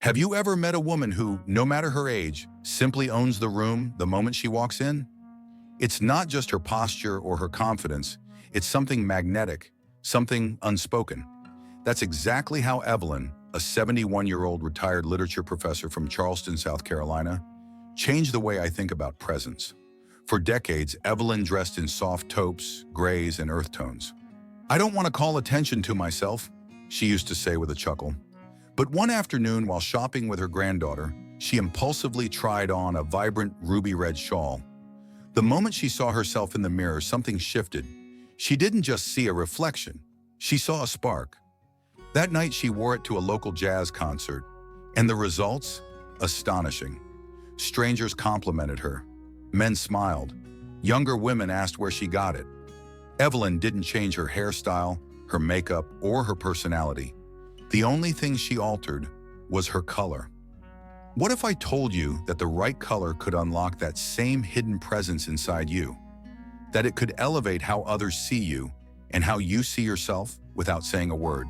Have you ever met a woman who, no matter her age, simply owns the room the moment she walks in? It's not just her posture or her confidence, it's something magnetic, something unspoken. That's exactly how Evelyn, a 71-year-old retired literature professor from Charleston, South Carolina, changed the way I think about presence. For decades, Evelyn dressed in soft taupes, grays, and earth tones. "I don't want to call attention to myself," she used to say with a chuckle. But one afternoon, while shopping with her granddaughter, she impulsively tried on a vibrant ruby red shawl. The moment she saw herself in the mirror, something shifted. She didn't just see a reflection, she saw a spark. That night, she wore it to a local jazz concert, and the results? Astonishing. Strangers complimented her. Men smiled. Younger women asked where she got it. Evelyn didn't change her hairstyle, her makeup, or her personality. The only thing she altered was her color. What if I told you that the right color could unlock that same hidden presence inside you? That it could elevate how others see you and how you see yourself without saying a word?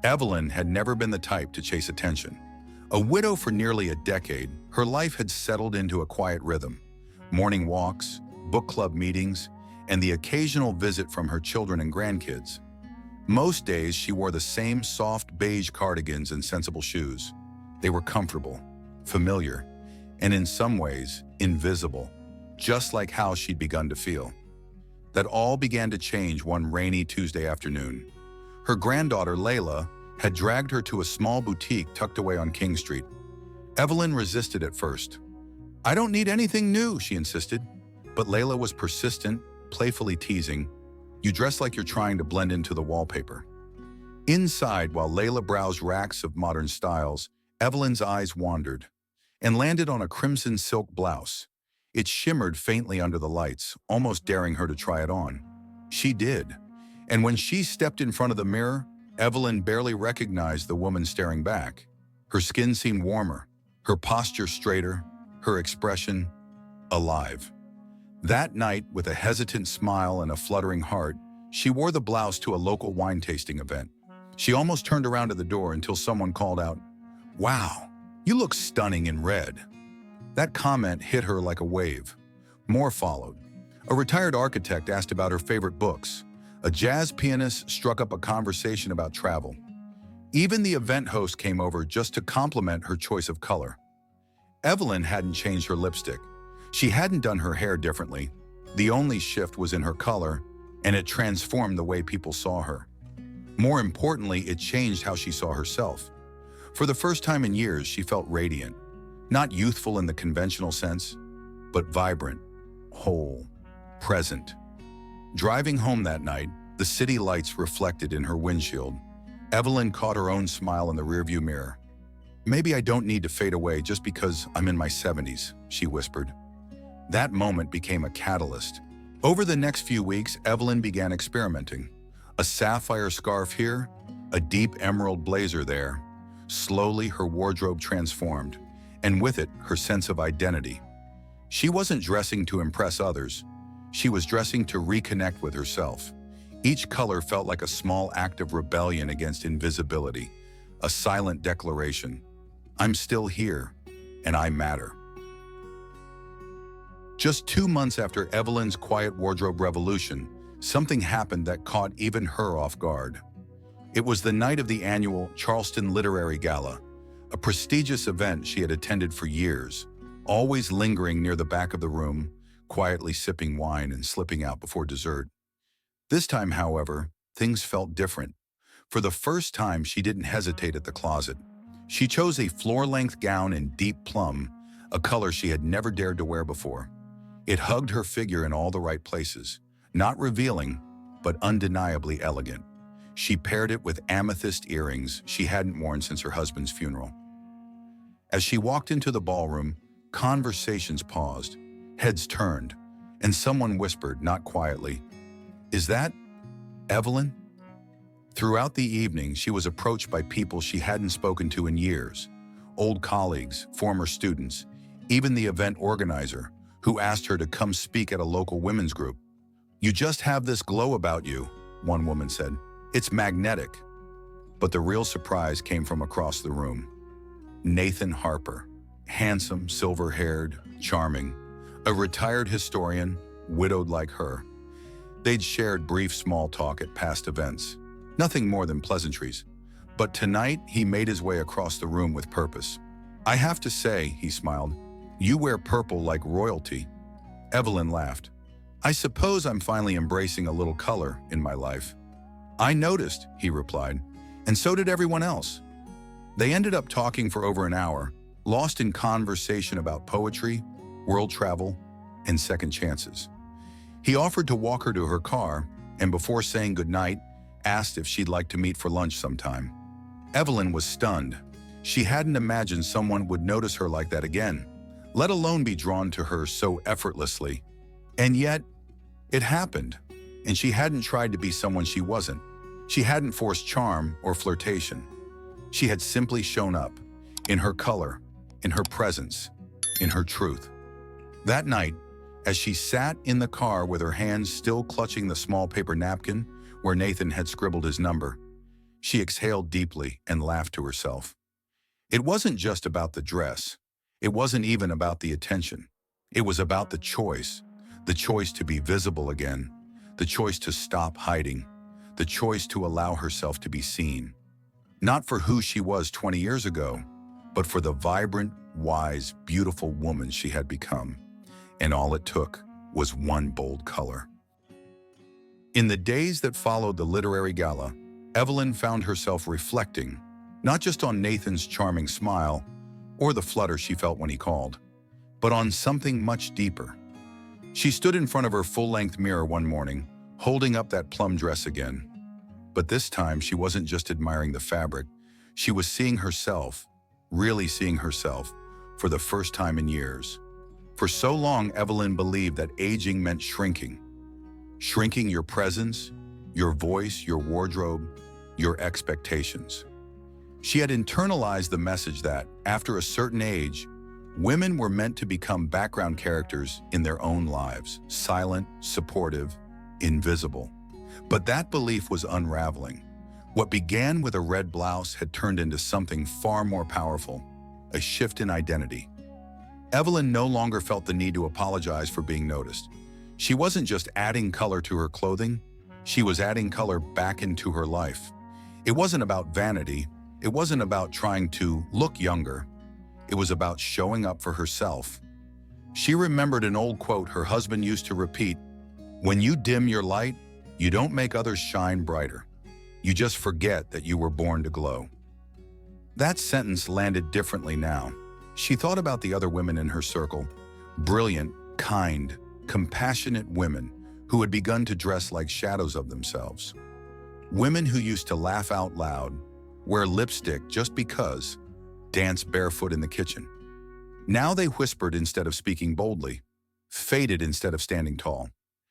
Evelyn had never been the type to chase attention. A widow for nearly a decade, her life had settled into a quiet rhythm. Morning walks, book club meetings, and the occasional visit from her children and grandkids. Most days, she wore the same soft beige cardigans and sensible shoes. They were comfortable, familiar, and in some ways, invisible, just like how she'd begun to feel. That all began to change one rainy Tuesday afternoon. Her granddaughter, Layla, had dragged her to a small boutique tucked away on King Street. Evelyn resisted at first. "I don't need anything new," she insisted. But Layla was persistent, playfully teasing, "You dress like you're trying to blend into the wallpaper." Inside, while Layla browsed racks of modern styles, Evelyn's eyes wandered and landed on a crimson silk blouse. It shimmered faintly under the lights, almost daring her to try it on. She did. And when she stepped in front of the mirror, Evelyn barely recognized the woman staring back. Her skin seemed warmer, her posture straighter, her expression alive. That night, with a hesitant smile and a fluttering heart, she wore the blouse to a local wine tasting event. She almost turned around to the door until someone called out, "Wow, you look stunning in red." That comment hit her like a wave. More followed. A retired architect asked about her favorite books. A jazz pianist struck up a conversation about travel. Even the event host came over just to compliment her choice of color. Evelyn hadn't changed her lipstick. She hadn't done her hair differently. The only shift was in her color, and it transformed the way people saw her. More importantly, it changed how she saw herself. For the first time in years, she felt radiant. Not youthful in the conventional sense, but vibrant, whole, present. Driving home that night, the city lights reflected in her windshield. Evelyn caught her own smile in the rearview mirror. "Maybe I don't need to fade away just because I'm in my 70s, she whispered. That moment became a catalyst. Over the next few weeks, Evelyn began experimenting. A sapphire scarf here, a deep emerald blazer there. Slowly, her wardrobe transformed, and with it, her sense of identity. She wasn't dressing to impress others. She was dressing to reconnect with herself. Each color felt like a small act of rebellion against invisibility, a silent declaration. I'm still here, and I matter. Just 2 months after Evelyn's quiet wardrobe revolution, something happened that caught even her off guard. It was the night of the annual Charleston Literary Gala, a prestigious event she had attended for years, always lingering near the back of the room, quietly sipping wine and slipping out before dessert. This time, however, things felt different. For the first time, she didn't hesitate at the closet. She chose a floor-length gown in deep plum, a color she had never dared to wear before. It hugged her figure in all the right places, not revealing, but undeniably elegant. She paired it with amethyst earrings she hadn't worn since her husband's funeral. As she walked into the ballroom, conversations paused, heads turned, and someone whispered, not quietly, "Is that Evelyn?" Throughout the evening, she was approached by people she hadn't spoken to in years, old colleagues, former students, even the event organizer, who asked her to come speak at a local women's group. "You just have this glow about you," one woman said. "It's magnetic." But the real surprise came from across the room. Nathan Harper, handsome, silver-haired, charming, a retired historian, widowed like her. They'd shared brief small talk at past events, nothing more than pleasantries. But tonight, he made his way across the room with purpose. "I have to say," he smiled, "you wear purple like royalty." Evelyn laughed. "I suppose I'm finally embracing a little color in my life." "I noticed," he replied, "and so did everyone else." They ended up talking for over an hour, lost in conversation about poetry, world travel, and second chances. He offered to walk her to her car, and before saying goodnight, asked if she'd like to meet for lunch sometime. Evelyn was stunned. She hadn't imagined someone would notice her like that again, let alone be drawn to her so effortlessly. And yet, it happened, and she hadn't tried to be someone she wasn't. She hadn't forced charm or flirtation. She had simply shown up, in her color, in her presence, in her truth. That night, as she sat in the car with her hands still clutching the small paper napkin where Nathan had scribbled his number, she exhaled deeply and laughed to herself. It wasn't just about the dress. It wasn't even about the attention. It was about the choice to be visible again, the choice to stop hiding, the choice to allow herself to be seen. Not for who she was 20 years ago, but for the vibrant, wise, beautiful woman she had become. And all it took was one bold color. In the days that followed the literary gala, Evelyn found herself reflecting, not just on Nathan's charming smile or the flutter she felt when he called, but on something much deeper. She stood in front of her full-length mirror one morning, holding up that plum dress again. But this time, she wasn't just admiring the fabric. She was seeing herself, really seeing herself, for the first time in years. For so long, Evelyn believed that aging meant shrinking. Shrinking your presence, your voice, your wardrobe, your expectations. She had internalized the message that, after a certain age, women were meant to become background characters in their own lives, silent, supportive, invisible. But that belief was unraveling. What began with a red blouse had turned into something far more powerful, a shift in identity. Evelyn no longer felt the need to apologize for being noticed. She wasn't just adding color to her clothing, she was adding color back into her life. It wasn't about vanity, it wasn't about trying to look younger. It was about showing up for herself. She remembered an old quote her husband used to repeat, "When you dim your light, you don't make others shine brighter. You just forget that you were born to glow." That sentence landed differently now. She thought about the other women in her circle, brilliant, kind, compassionate women who had begun to dress like shadows of themselves. Women who used to laugh out loud, wear lipstick just because, dance barefoot in the kitchen. Now they whispered instead of speaking boldly, faded instead of standing tall.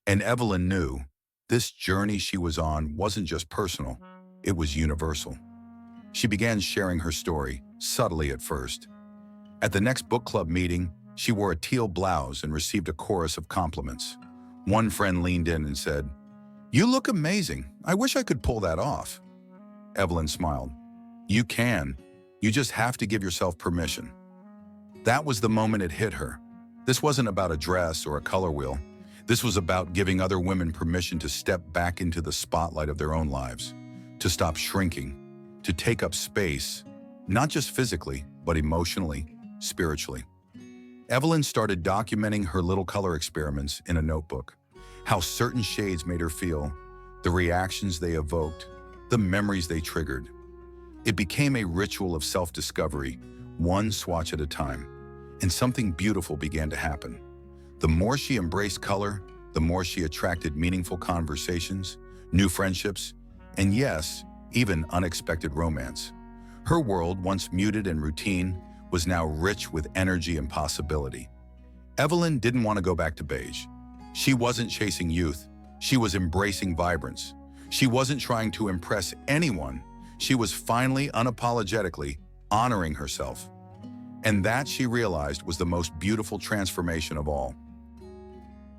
And Evelyn knew this journey she was on wasn't just personal, it was universal. She began sharing her story, subtly at first. At the next book club meeting, she wore a teal blouse and received a chorus of compliments. One friend leaned in and said, "You look amazing. I wish I could pull that off." Evelyn smiled. "You can. You just have to give yourself permission." That was the moment it hit her. This wasn't about a dress or a color wheel. This was about giving other women permission to step back into the spotlight of their own lives, to stop shrinking, to take up space, not just physically, but emotionally, spiritually. Evelyn started documenting her little color experiments in a notebook, how certain shades made her feel, the reactions they evoked, the memories they triggered. It became a ritual of self-discovery, one swatch at a time, and something beautiful began to happen. The more she embraced color, the more she attracted meaningful conversations, new friendships, and yes, even unexpected romance. Her world, once muted and routine, was now rich with energy and possibility. Evelyn didn't want to go back to beige. She wasn't chasing youth. She was embracing vibrance. She wasn't trying to impress anyone. She was finally, unapologetically, honoring herself. And that, she realized, was the most beautiful transformation of all.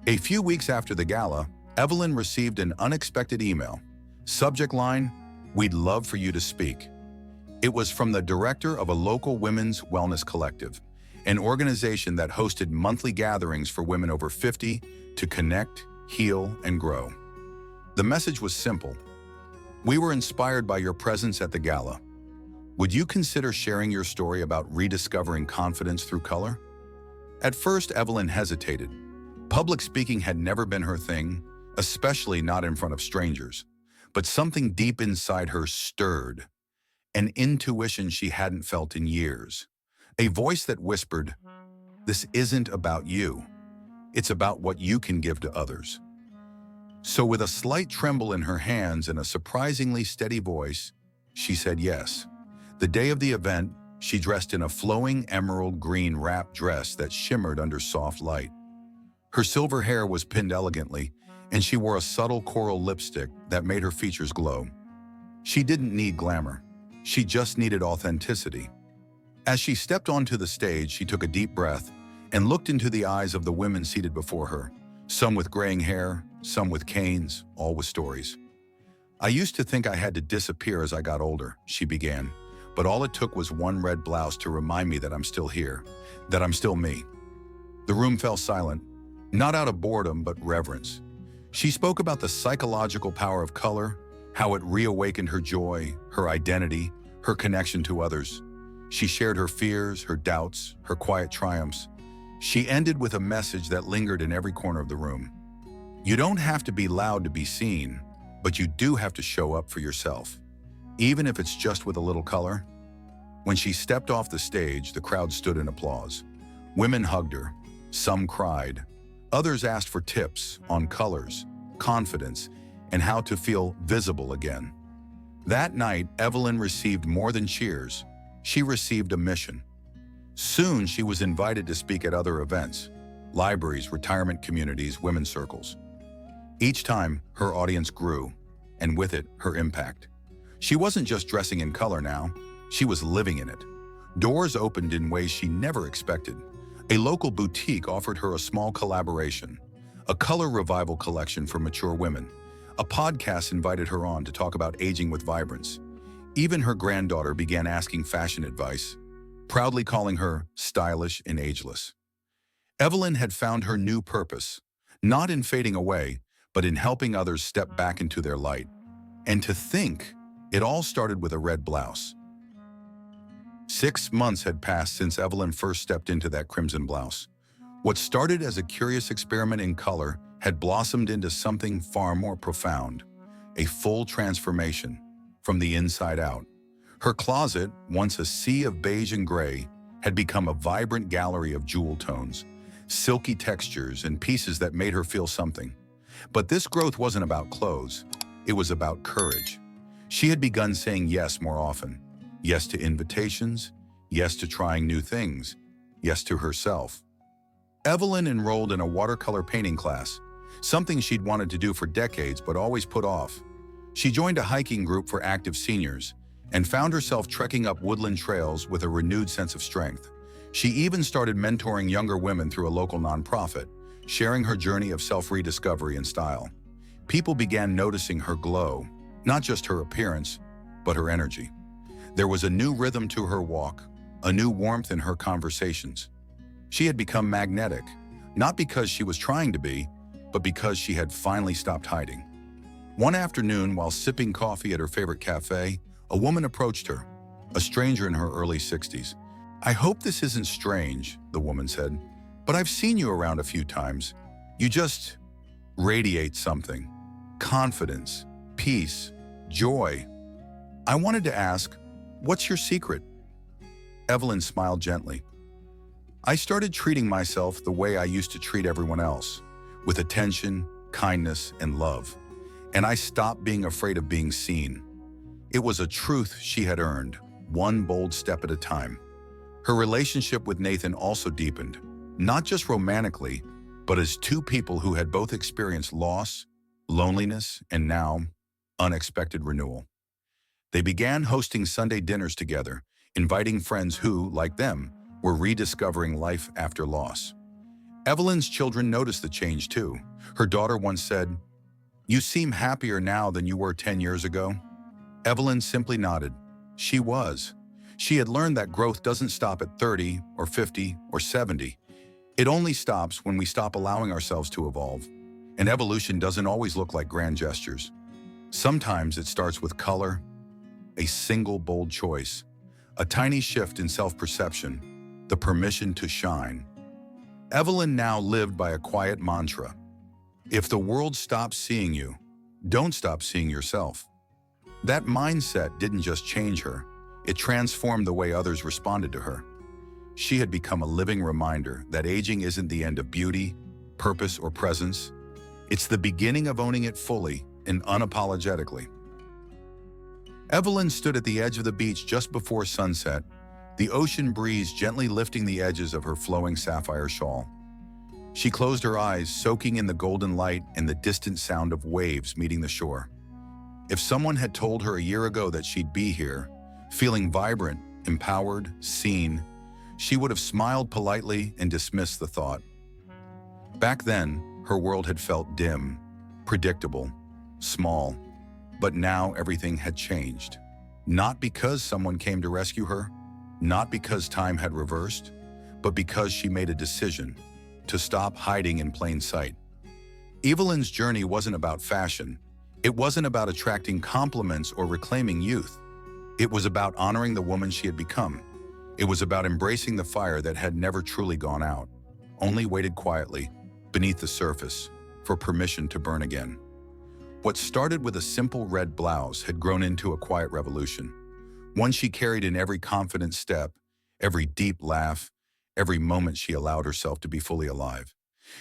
A few weeks after the gala, Evelyn received an unexpected email. Subject line, We'd love for you to speak." It was from the director of a local women's wellness collective, an organization that hosted monthly gatherings for women over 50 to connect, heal, and grow. The message was simple. "We were inspired by your presence at the gala. Would you consider sharing your story about rediscovering confidence through color?" At first, Evelyn hesitated. Public speaking had never been her thing, especially not in front of strangers. But something deep inside her stirred, an intuition she hadn't felt in years. A voice that whispered, "This isn't about you. It's about what you can give to others." So with a slight tremble in her hands and a surprisingly steady voice, she said yes. The day of the event, she dressed in a flowing emerald green wrap dress that shimmered under soft light. Her silver hair was pinned elegantly, and she wore a subtle coral lipstick that made her features glow. She didn't need glamour. She just needed authenticity. As she stepped onto the stage, she took a deep breath and looked into the eyes of the women seated before her, some with graying hair, some with canes, all with stories. "I used to think I had to disappear as I got older," she began, "but all it took was one red blouse to remind me that I'm still here, that I'm still me." The room fell silent, not out of boredom but reverence. She spoke about the psychological power of color, how it reawakened her joy, her identity, her connection to others. She shared her fears, her doubts, her quiet triumphs. She ended with a message that lingered in every corner of the room. You don't have to be loud to be seen, but you do have to show up for yourself, even if it's just with a little color. When she stepped off the stage, the crowd stood in applause. Women hugged her. Some cried. Others asked for tips on colors, confidence, and how to feel visible again. That night, Evelyn received more than cheers. She received a mission. Soon, she was invited to speak at other events, libraries, retirement communities, women's circles. Each time, her audience grew, and with it, her impact. She wasn't just dressing in color now, she was living in it. Doors opened in ways she never expected. A local boutique offered her a small collaboration, a color revival collection for mature women. A podcast invited her on to talk about aging with vibrance. Even her granddaughter began asking fashion advice, proudly calling her stylish and ageless. Evelyn had found her new purpose, not in fading away, but in helping others step back into their light. And to think, it all started with a red blouse. 6 months had passed since Evelyn first stepped into that crimson blouse. What started as a curious experiment in color had blossomed into something far more profound, a full transformation from the inside out. Her closet, once a sea of beige and gray, had become a vibrant gallery of jewel tones, silky textures, and pieces that made her feel something. But this growth wasn't about clothes. It was about courage. She had begun saying yes more often. Yes to invitations, yes to trying new things, yes to herself. Evelyn enrolled in a watercolor painting class, something she'd wanted to do for decades but always put off. She joined a hiking group for active seniors and found herself trekking up woodland trails with a renewed sense of strength. She even started mentoring younger women through a local nonprofit, sharing her journey of self-rediscovery and style. People began noticing her glow, not just her appearance, but her energy. There was a new rhythm to her walk, a new warmth in her conversations. She had become magnetic, not because she was trying to be, but because she had finally stopped hiding. One afternoon, while sipping coffee at her favorite cafe, a woman approached her, a stranger in her early 60s. "I hope this isn't strange," the woman said, "but I've seen you around a few times. You just radiate something. Confidence, peace, joy. I wanted to ask, what's your secret?" Evelyn smiled gently. "I started treating myself the way I used to treat everyone else, with attention, kindness, and love. And I stopped being afraid of being seen." It was a truth she had earned, one bold step at a time. Her relationship with Nathan also deepened, not just romantically, but as two people who had both experienced loss, loneliness, and now, unexpected renewal. They began hosting Sunday dinners together, inviting friends who, like them, were rediscovering life after loss. Evelyn's children noticed the change too. Her daughter once said, "You seem happier now than you were 10 years ago." Evelyn simply nodded. She was. She had learned that growth doesn't stop at 30 or 50 or 70. It only stops when we stop allowing ourselves to evolve. And evolution doesn't always look like grand gestures. Sometimes it starts with color, a single bold choice, a tiny shift in self-perception, the permission to shine. Evelyn now lived by a quiet mantra. If the world stops seeing you, don't stop seeing yourself. That mindset didn't just change her, it transformed the way others responded to her. She had become a living reminder that aging isn't the end of beauty, purpose, or presence. It's the beginning of owning it fully and unapologetically. Evelyn stood at the edge of the beach just before sunset, the ocean breeze gently lifting the edges of her flowing sapphire shawl. She closed her eyes, soaking in the golden light and the distant sound of waves meeting the shore. If someone had told her a year ago that she'd be here, feeling vibrant, empowered, seen, she would have smiled politely and dismissed the thought. Back then, her world had felt dim, predictable, small, but now everything had changed. Not because someone came to rescue her, not because time had reversed, but because she made a decision to stop hiding in plain sight. Evelyn's journey wasn't about fashion. It wasn't about attracting compliments or reclaiming youth. It was about honoring the woman she had become. It was about embracing the fire that had never truly gone out, only waited quietly beneath the surface for permission to burn again. What started with a simple red blouse had grown into a quiet revolution, one she carried in every confident step, every deep laugh, every moment she allowed herself to be fully alive.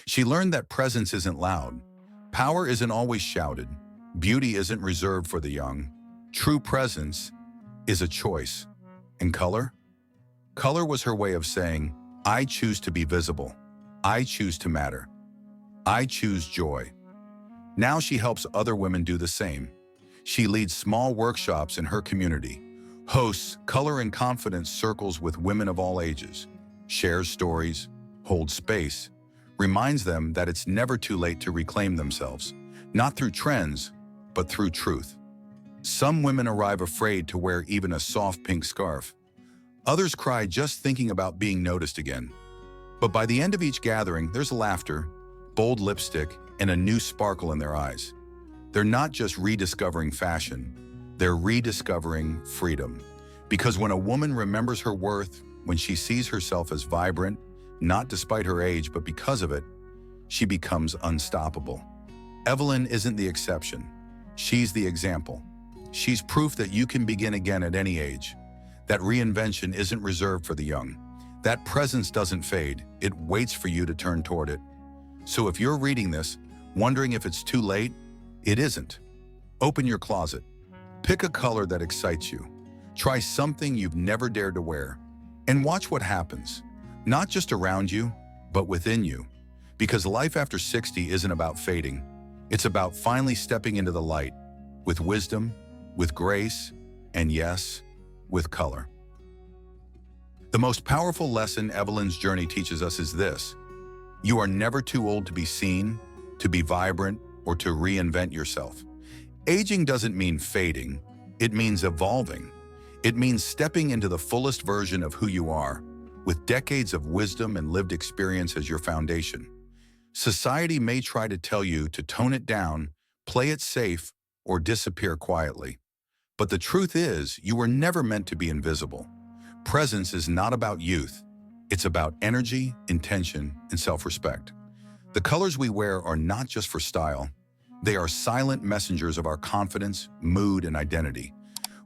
She learned that presence isn't loud, power isn't always shouted, beauty isn't reserved for the young. True presence is a choice. And color? Color was her way of saying, I choose to be visible. I choose to matter. I choose joy. Now she helps other women do the same. She leads small workshops in her community, hosts color and confidence circles with women of all ages, shares stories, holds space, reminds them that it's never too late to reclaim themselves, not through trends, but through truth. Some women arrive afraid to wear even a soft pink scarf. Others cry just thinking about being noticed again. But by the end of each gathering, there's laughter, bold lipstick, and a new sparkle in their eyes. They're not just rediscovering fashion, they're rediscovering freedom. Because when a woman remembers her worth, when she sees herself as vibrant, not despite her age, but because of it, she becomes unstoppable. Evelyn isn't the exception. She's the example. She's proof that you can begin again at any age, that reinvention isn't reserved for the young, that presence doesn't fade, it waits for you to turn toward it. So if you're reading this, wondering if it's too late, it isn't. Open your closet. Pick a color that excites you. Try something you've never dared to wear. And watch what happens. Not just around you, but within you. Because life after 60 isn't about fading. It's about finally stepping into the light, with wisdom, with grace, and yes, with color. The most powerful lesson Evelyn's journey teaches us is this: you are never too old to be seen, to be vibrant, or to reinvent yourself. Aging doesn't mean fading, it means evolving. It means stepping into the fullest version of who you are, with decades of wisdom and lived experience as your foundation. Society may try to tell you to tone it down, play it safe, or disappear quietly. But the truth is, you were never meant to be invisible. Presence is not about youth. It's about energy, intention, and self-respect. The colors we wear are not just for style. They are silent messengers of our confidence, mood, and identity.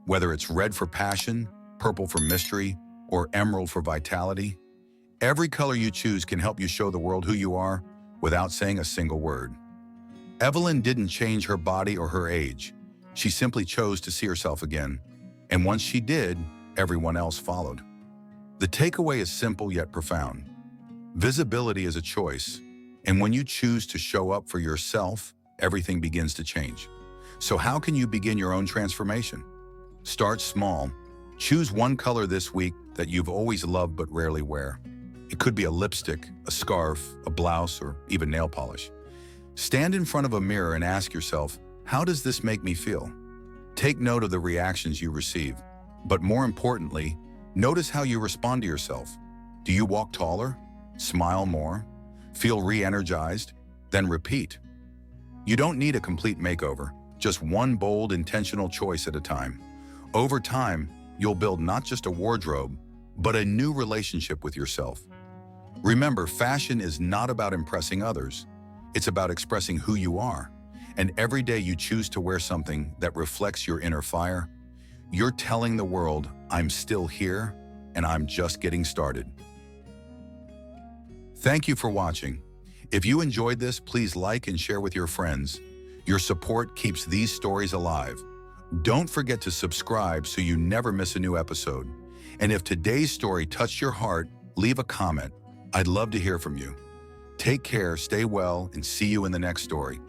Whether it's red for passion, purple for mystery, or emerald for vitality, every color you choose can help you show the world who you are without saying a single word. Evelyn didn't change her body or her age. She simply chose to see herself again. And once she did, everyone else followed. The takeaway is simple yet profound. Visibility is a choice, and when you choose to show up for yourself, everything begins to change. So how can you begin your own transformation? Start small. Choose one color this week that you've always loved but rarely wear. It could be a lipstick, a scarf, a blouse, or even nail polish. Stand in front of a mirror and ask yourself, how does this make me feel? Take note of the reactions you receive. But more importantly, notice how you respond to yourself. Do you walk taller? Smile more? Feel re-energized? Then repeat. You don't need a complete makeover, just one bold, intentional choice at a time. Over time, you'll build not just a wardrobe, but a new relationship with yourself. Remember, fashion is not about impressing others. It's about expressing who you are. And every day you choose to wear something that reflects your inner fire, you're telling the world, I'm still here, and I'm just getting started. Thank you for watching. If you enjoyed this, please like and share with your friends. Your support keeps these stories alive. Don't forget to subscribe so you never miss a new episode. And if today's story touched your heart, leave a comment. I'd love to hear from you. Take care, stay well, and see you in the next story.